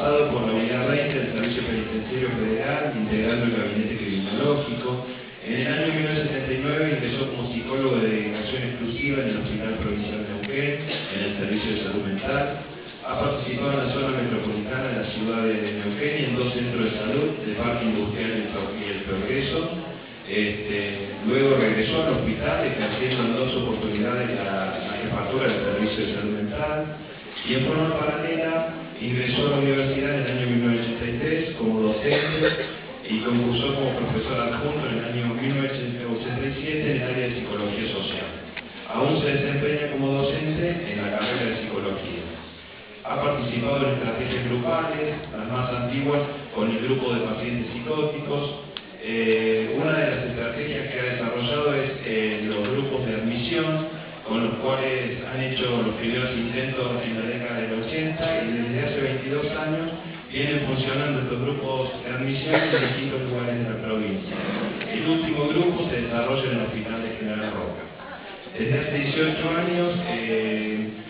pasado por la Unidad 20 del Servicio Penitenciario Federal, integrando el Gabinete Criminológico. En el año 1979 ingresó como psicólogo de dedicación exclusiva en el Hospital Provincial de Neuquén, en el Servicio de Salud Mental. Ha participado en la zona metropolitana de la ciudad de Neuquén y en 2 centros de salud, el Parque Industrial y el Progreso. Luego regresó al hospital, ejerciendo en 2 oportunidades la jefatura del Servicio de Salud Mental. Y en forma paralela ingresó a la universidad en el año 1983 como docente y concursó como profesor adjunto en el año 1987 en el área de Psicología Social. Aún se desempeña como docente en la carrera de Psicología. Ha participado en estrategias grupales, las más antiguas con el grupo de pacientes psicóticos. Una de las estrategias que ha desarrollado es los grupos de admisión, con los cuales han hecho los primeros intentos en la década del 80 y desde hace 22 años vienen funcionando estos grupos de admisión en distintos lugares de la provincia. El último grupo se desarrolla en el Hospital de General Roca. Desde hace 18 años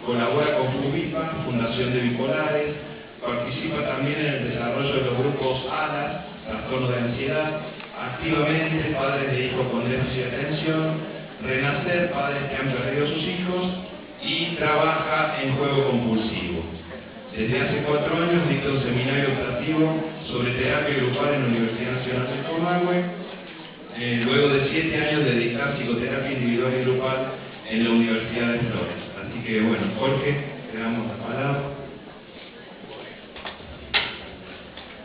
colabora con FUBIPA, Fundación de Bipolares, participa también en el desarrollo de los grupos ALAS, trastornos de ansiedad, activamente padres de hijos con déficit de atención, Renacer, padres que han perdido a sus hijos, y trabaja en juego compulsivo. Desde hace 4 años dicta un seminario optativo sobre terapia grupal en la Universidad Nacional de Comahue, luego de 7 años de dictar psicoterapia individual y grupal en la Universidad de Flores. Así que bueno, Jorge, te damos la palabra.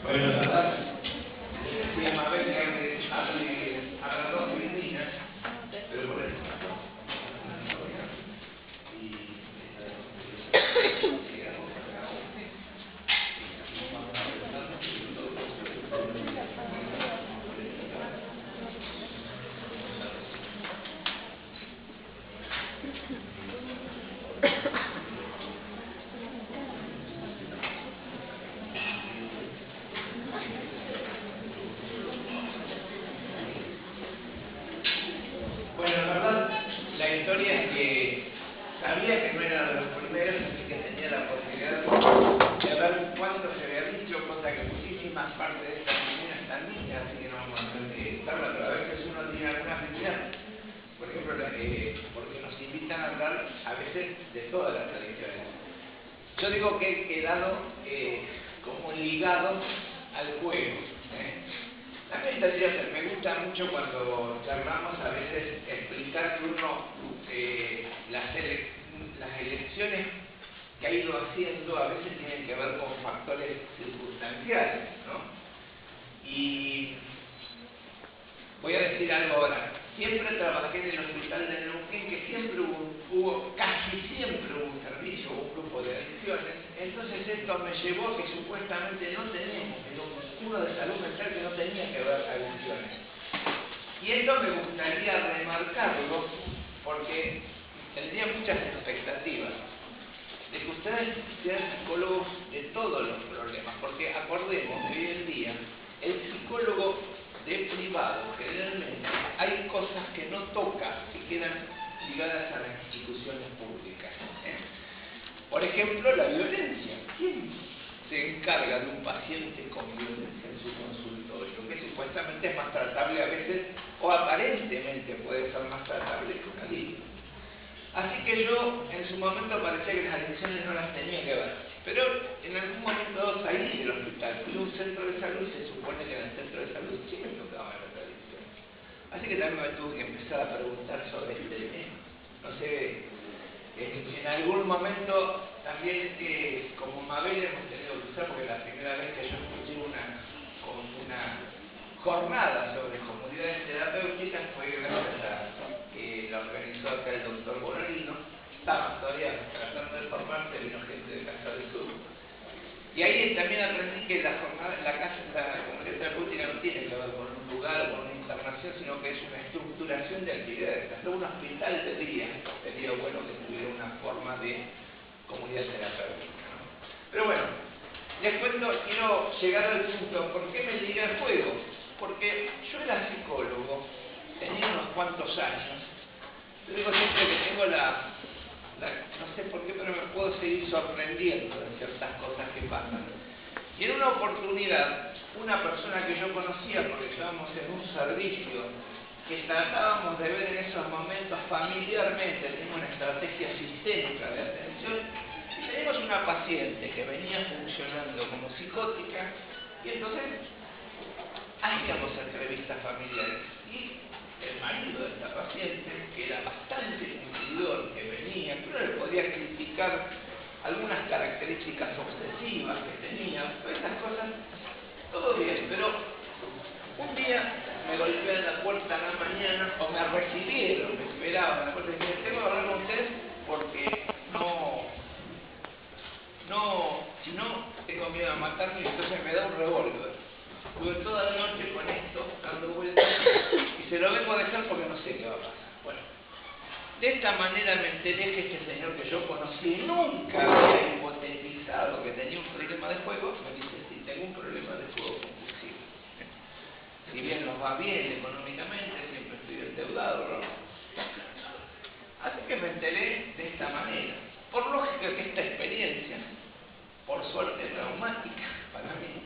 Bueno, la verdad, decía Mabel que habla 2 días, pero por eso. Bueno, la verdad, la historia es que sabía que no era de los primeros, así que tenía la posibilidad de ver cuánto se había dicho, cosa que muchísimas partes de esta comunidad están dichas, así que no vamos a necesitarla, pero a veces uno tiene alguna afinidad. Por ejemplo, porque nos invitan a hablar a veces de todas las tradiciones. Yo digo que he quedado como ligado al juego. La meditación me gusta mucho cuando charlamos a veces explicar que uno las elecciones que ha ido haciendo a veces tienen que ver con factores circunstanciales, ¿no? Y voy a decir algo ahora. Siempre trabajé en el hospital de Neuquén, que siempre casi siempre hubo un servicio, un grupo de adicciones. Entonces esto me llevó a que supuestamente no teníamos, uno de salud mental que no tenía que ver adicciones. Y esto me gustaría remarcarlo porque tendría muchas expectativas de que ustedes sean psicólogos de todos los problemas, porque acordemos que hoy en día el psicólogo de privado generalmente hay cosas que no toca, que quedan ligadas a las instituciones públicas. Por ejemplo, la violencia. ¿Quién se encarga de un paciente con violencia en su consultorio? Que supuestamente es más tratable a veces, o aparentemente puede ser más tratable que una línea. Así que yo en su momento parecía que las adicciones no las tenía que ver. Pero en algún momento salí del hospital, fui a un centro de salud y se supone que en el centro de salud sí me tocaban las adicciones. Así que también me tuve que empezar a preguntar sobre este tema. No sé, en algún momento también como Mabel hemos tenido que usar, porque la primera vez que yo escuché una jornada sobre comunidades terapéuticas fue gracias a que la organizó acá el doctor Bonolino. Estaban todavía tratando de formarse, vino gente de Casa del Sur. Y ahí también aprendí que la comunidad terapéutica no tiene que ver con un lugar o con una internación, sino que es una estructuración de actividades. Hasta un hospital sería bueno que tuviera una forma de comunidad terapéutica, ¿no? Pero bueno, les cuento, quiero llegar al punto, ¿por qué me ligué al juego? Porque yo era psicólogo, tenía unos cuantos años. Yo digo siempre que tengo no sé por qué, pero me puedo seguir sorprendiendo de ciertas cosas que pasan. Y en una oportunidad, una persona que yo conocía, porque estábamos en un servicio que tratábamos de ver en esos momentos familiarmente, teníamos una estrategia sistémica de atención, y teníamos una paciente que venía funcionando como psicótica, y entonces hacíamos entrevistas familiares. Y el marido de esta paciente, que era bastante cumplidor, que venía, pero le podía criticar algunas características obsesivas que tenía, esas cosas, todo bien, pero un día me golpearon la puerta en la mañana, o me recibieron, me esperaban en la puerta y me dijeron, tengo que hablar con usted porque si no, tengo miedo a matarme, y entonces me da un revólver. Estuve toda la noche con esto, dando vueltas, y se lo vengo a dejar porque no sé qué va a pasar. Bueno, de esta manera me enteré que este señor que yo conocí nunca había hipotetizado que tenía un problema de juego. Me dice, sí, tengo un problema de juego compulsivo. Si bien nos va bien económicamente, siempre estoy endeudado, ¿no? Así que me enteré de esta manera. Por lógica que esta experiencia, por suerte traumática para mí,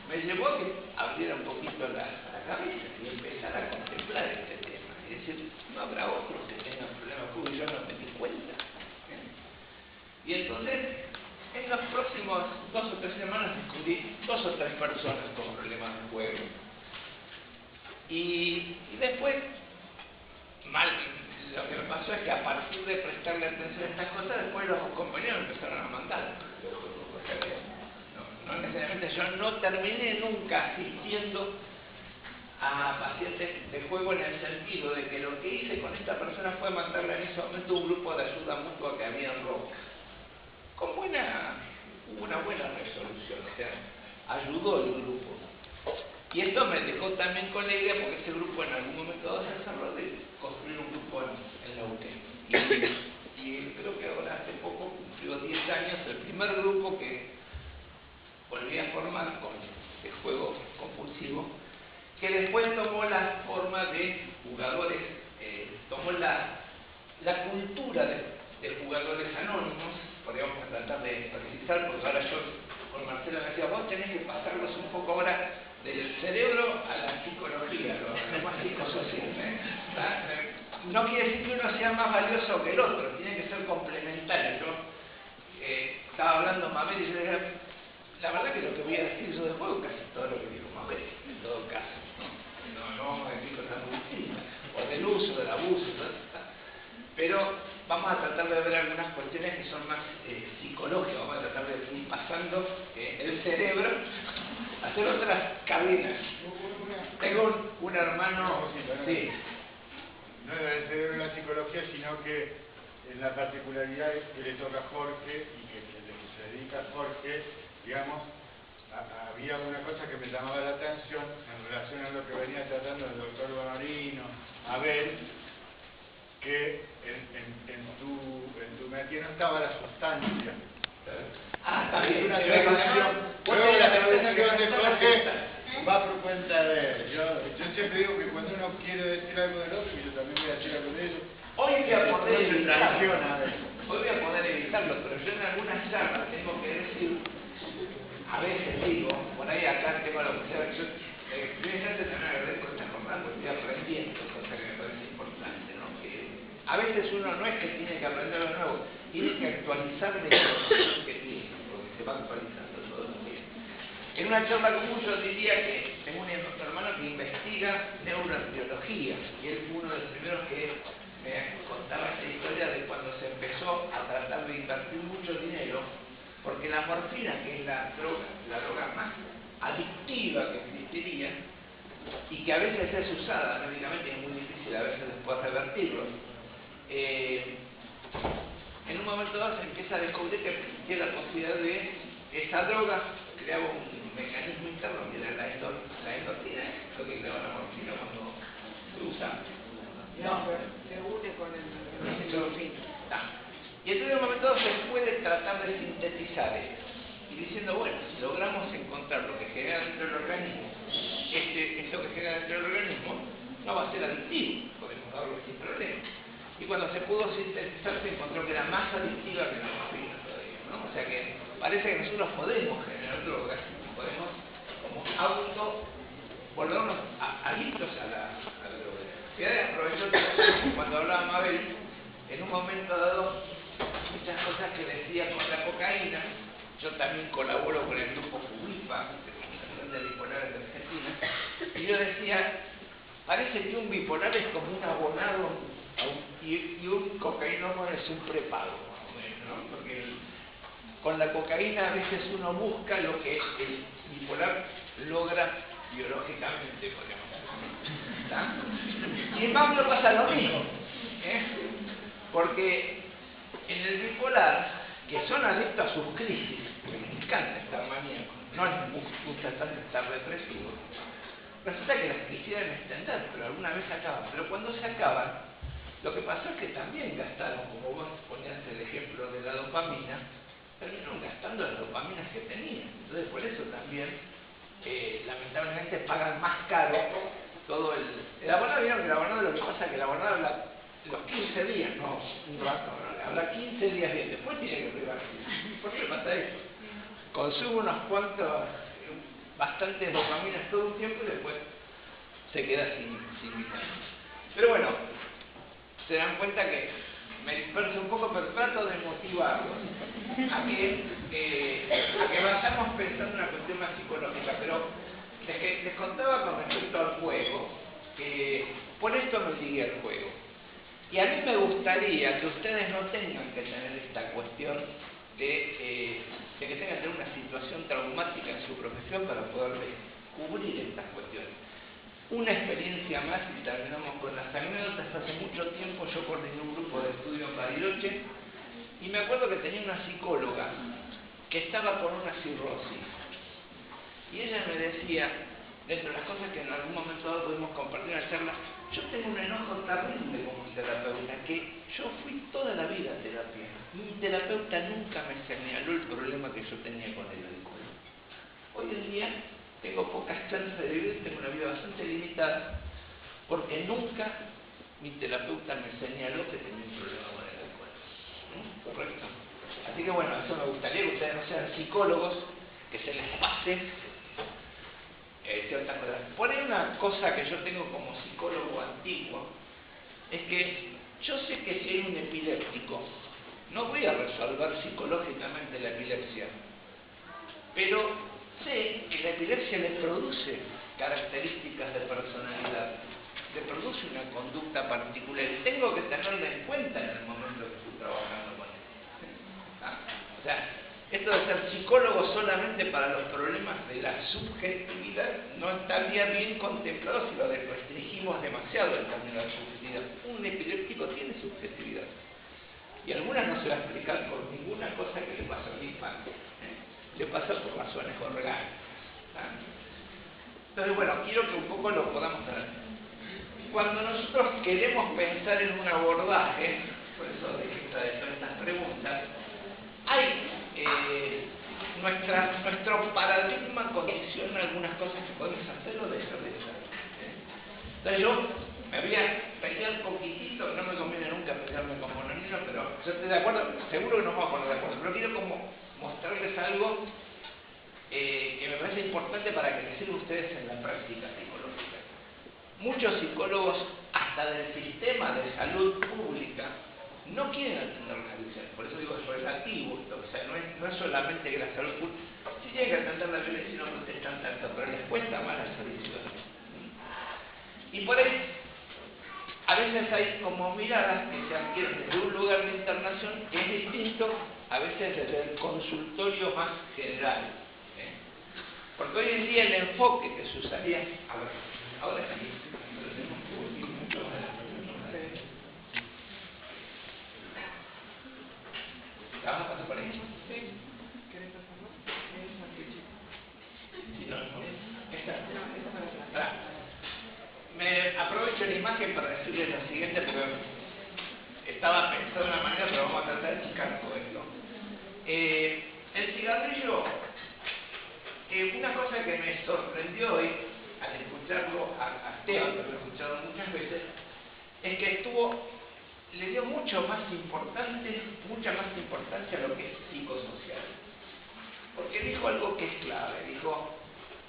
me llevó a que abriera un poquito la cabeza y empezara a contemplar este tema. Y decir, no habrá otros que tengan problemas y yo no me di cuenta. Y entonces, en las próximas 2 o 3 semanas descubrí 2 o 3 personas con problemas de juego. Y después, lo que me pasó es que a partir de prestarle atención a estas cosas, después los compañeros empezaron a mandar. O sea que no necesariamente, yo no terminé nunca asistiendo a pacientes de juego en el sentido de que lo que hice con esta persona fue mandarle en ese momento un grupo de ayuda mutua que había en Roca. Hubo una buena resolución, o sea, ayudó el grupo. Y esto me dejó también con la idea, porque ese grupo en algún momento dado se cerró, de construir un grupo en la UTE. Y creo que ahora hace poco cumplió 10 años el primer grupo que volví a formar de juego compulsivo, que después tomó la forma de jugadores, tomó la cultura de jugadores anónimos. Podríamos tratar de precisar, porque ahora yo con Marcela me decía, vos tenés que pasarlos un poco ahora del cerebro a la psicología, lo más psicosocial. No quiere decir que uno sea más valioso que el otro, tiene que ser complementario. Yo estaba hablando Mabel y yo decía, la verdad que lo que voy a decir yo de juego casi todo lo que dijo Mabel, en todo caso. No vamos a decir cosas muy distintas, o del uso, del abuso, pero vamos a tratar de ver algunas cuestiones que son más psicológicas, vamos a tratar de ir pasando el cerebro, hacer otras cadenas. Tengo un hermano, sí. No del cerebro en la psicología, sino que en la particularidad que le toca a Jorge y que se dedica a Jorge, digamos, había una cosa que me llamaba la atención en relación a lo que venía tratando el doctor Bonorino, Abel, que en tu metida no estaba la sustancia. También una traducción. Luego la traducción de Jorge va por cuenta de él. Yo siempre digo que cuando uno quiere decir algo del otro, yo también voy a decir algo de ellos. Hoy voy a poder evitarlo, pero yo en algunas charlas tengo que decir, a veces digo, por ahí acá tengo la posibilidad, yo también agradezco esta jornada porque estoy aprendiendo, cosa que me parece importante, ¿no? Que a veces uno no es que tiene que aprender lo nuevo, tiene que actualizar la información que tiene, porque se va actualizando todos los días. En una charla común yo diría que tengo un hermano que investiga neurobiología, y él fue uno de los primeros que me contaba esta historia de cuando se empezó a tratar de invertir mucho dinero, porque la morfina, que es la droga más adictiva que existiría, y que a veces es usada médicamente, es muy difícil a veces después revertirlo, en un momento dado se empieza a descubrir que existía la posibilidad de esa droga creaba un mecanismo interno que era la endorfina, lo que creaba la morfina cuando se usa. No, pero se une con el endorfina. Y entonces en un momento dado se puede tratar de sintetizar esto. Y diciendo, bueno, si logramos encontrar lo que genera dentro del organismo, esto que genera dentro del organismo, no va a ser adictivo, podemos darlo sin problema. Y cuando se pudo sintetizar se encontró que era más adictiva que la morfina todavía, ¿no? O sea que parece que nosotros podemos generar drogas, podemos como volvernos adictos a la droga. Y ahora aprovecho cuando hablaba Mabel, en un momento dado, muchas cosas que decía con la cocaína. Yo también colaboro con el grupo FUBIPA, de bipolares de Argentina, y yo decía, parece que un bipolar es como un abonado y un cocainómano es un prepago, más o menos, ¿no? Porque con la cocaína a veces uno busca lo que el bipolar logra biológicamente, podríamos decir. Y en Pablo pasa lo mismo, porque en el bipolar, que son adictos a sus crisis, me encanta estar maníaco, no les gusta estar depresivo, resulta que las quisieran extender, pero alguna vez acaban. Pero cuando se acaban, lo que pasó es que también gastaron, como vos ponías el ejemplo de la dopamina, terminaron gastando las dopaminas que tenían. Entonces por eso también, lamentablemente, pagan más caro todo el abonado. Vieron que el abonado, lo que pasa es que el abonado habla los 15 días, no un rato, ¿no? Habla 15 días bien, después tiene que privar. ¿Por qué le pasa eso? Consume unos cuantos, bastantes dopaminas todo un tiempo y después se queda sin vitaminas. Pero bueno, se dan cuenta que me disperso un poco, pero trato de motivarlos a que vayamos pensando en una cuestión más psicológica. Pero les contaba con respecto al juego, que por esto me ligué al juego. Y a mí me gustaría que ustedes no tengan que tener esta cuestión de que tengan que tener una situación traumática en su profesión para poder descubrir estas cuestiones. Una experiencia más y terminamos con las anécdotas. Hace mucho tiempo yo coordiné un grupo de estudio en Bariloche y me acuerdo que tenía una psicóloga que estaba con una cirrosis. Y ella me decía, dentro de las cosas que en algún momento dado pudimos compartir en la charla, yo tengo un enojo terrible como terapeuta, que yo fui toda la vida a terapia. Mi terapeuta nunca me señaló el problema que yo tenía con el alcohol. Hoy en día tengo pocas chances de vivir, tengo una vida bastante limitada, porque nunca mi terapeuta me señaló que tenía un problema con el alcohol. ¿Correcto? Así que bueno, eso me gustaría que ustedes no sean psicólogos, que se les pase ciertas cosas. Por ahí una cosa que yo tengo como psicólogo antiguo, es que yo sé que si hay un epiléptico, no voy a resolver psicológicamente la epilepsia, pero sé que la epilepsia le produce características de personalidad, le produce una conducta particular y tengo que tenerla en cuenta en el momento que estoy trabajando con él. O sea, esto de ser psicólogo solamente para los problemas de la subjetividad no estaría bien contemplado si lo restringimos demasiado el término de subjetividad. Un epiléptico tiene subjetividad y algunas no se va a explicar por ninguna cosa que le pasa a un infante. Le pasa por razones orgánicas. Entonces, bueno, quiero que un poco lo podamos tener. Cuando nosotros queremos pensar en un abordaje, por eso dije todas estas preguntas, hay nuestro paradigma condiciona algunas cosas que podemos hacer o dejar de hacer. Entonces yo me voy a pelear poquitito, no me conviene nunca pelearme con Bonanino, pero yo estoy de acuerdo, seguro que nos vamos a poner de acuerdo, pero quiero como mostrarles algo que me parece importante para que les sirva a ustedes en la práctica psicológica. Muchos psicólogos, hasta del sistema de salud pública, no quieren atender las adicciones, por eso digo es relativo, o sea, no es solamente que la salud pública, sí tienen que atender la violencia y no protestan tanto, pero les cuesta más las adicciones. Y por ahí, a veces hay como miradas que se adquieren desde un lugar de internación que es distinto, a veces desde el consultorio más general. Porque hoy en día el enfoque que se usaría, a ver, ahora sí, tenemos que volver mucho más. ¿Vamos a pasar por ahí? Sí. ¿Querés pasarlo? Sí, no. Me aprovecho la imagen para decirles lo siguiente, porque estaba pensando de una manera, pero vamos a tratar de explicar todo esto. El cigarrillo, una cosa que me sorprendió hoy, al escucharlo a Esteban, que lo he escuchado muchas veces, es que le dio mucha más importancia a lo que es psicosocial. porque dijo algo que es clave. Dijo,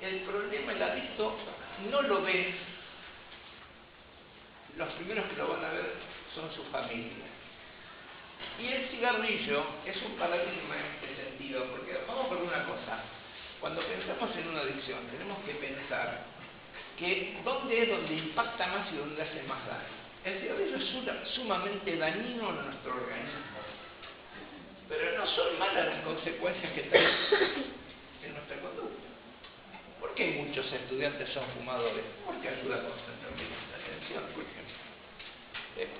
el problema, el adicto no lo ve, los primeros que lo van a ver son sus familias. Y el cigarrillo es un paradigma en este sentido, porque vamos a ver una cosa, cuando pensamos en una adicción tenemos que pensar que dónde es donde impacta más y dónde hace más daño. El cigarrillo es sumamente dañino en nuestro organismo, pero no son malas las consecuencias que trae en nuestra conducta. ¿Por qué muchos estudiantes son fumadores? Porque ayuda a concentrar la atención, por ejemplo.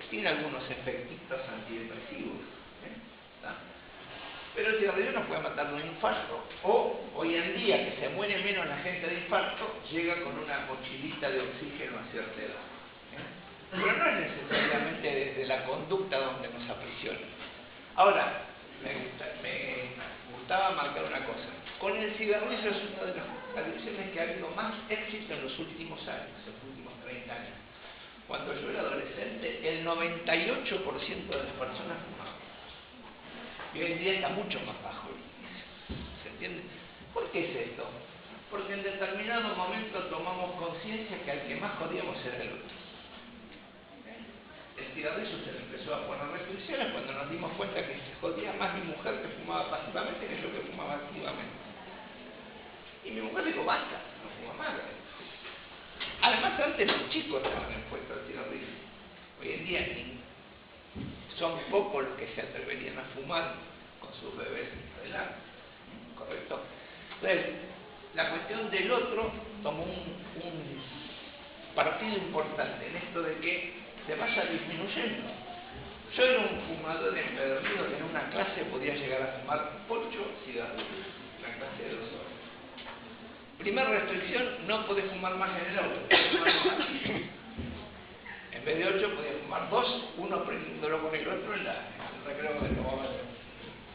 Tiene algunos efectitos antidepresivos, pero el cigarrillo nos puede matar de un infarto, o hoy en día que se muere menos la gente de infarto, llega con una mochilita de oxígeno a cierta edad. Pero no es necesariamente desde la conducta donde nos aprisiona. Ahora, me gustaba marcar una cosa. Con el cigarrillo es una de las adicciones que ha habido más éxito en los últimos años, en los últimos 30 años. Cuando yo era adolescente, el 98% de las personas fumaban. Y hoy en día está mucho más bajo. ¿Se entiende? ¿Por qué es esto? Porque en determinado momento tomamos conciencia que al que más jodíamos era el otro. El cigarrillo se le empezó a poner restricciones cuando nos dimos cuenta que se jodía más mi mujer que fumaba pasivamente que yo que fumaba activamente. Y mi mujer dijo, basta, no fuma más. Además, antes los chicos estaban expuestos al cigarrillo. Hoy en día son pocos los que se atreverían a fumar con sus bebés adelante. ¿Correcto? Entonces, la cuestión del otro tomó un partido importante en esto de que se vaya disminuyendo. Yo era un fumador empedernido que en una clase podía llegar a fumar 8 cigarrillos, una clase de 2 horas. Primera restricción, no podés fumar más en el auto. En vez de 8 podía fumar 2, uno prendiéndolo con el otro en el recreo de tomaba.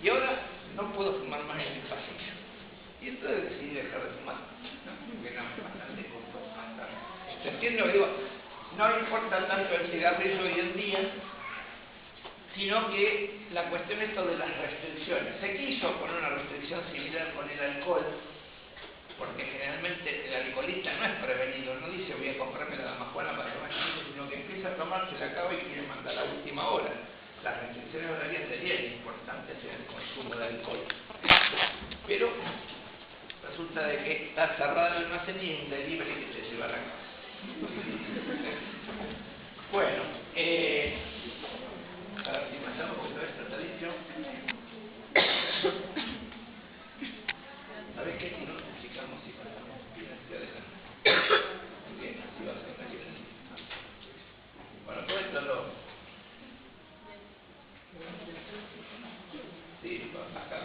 Y ahora no puedo fumar más en el pasillo. Y entonces decidí dejar de fumar. Porque era bastante costoso. ¿Se entiende? Digo, no importa tanto el cigarrillo hoy en día, sino que la cuestión es de las restricciones. Se quiso poner una restricción similar con el alcohol, porque generalmente el alcoholista no es prevenido, no dice voy a comprarme la damajuana para tomar, sino que empieza a tomar, se la acaba y quiere mandar a la última hora. Las restricciones horarias serían importantes en el consumo de alcohol. Pero resulta de que está cerrada el almacén y es un delivery que te lleva a la casa. Bueno, para optimizar un poquito esta tradición, ¿sabes qué? Si no nos explicamos y pasamos bien hacia adelante. Bien, así va a ser una diferencia. Bueno, todo esto lo... Sí, acá.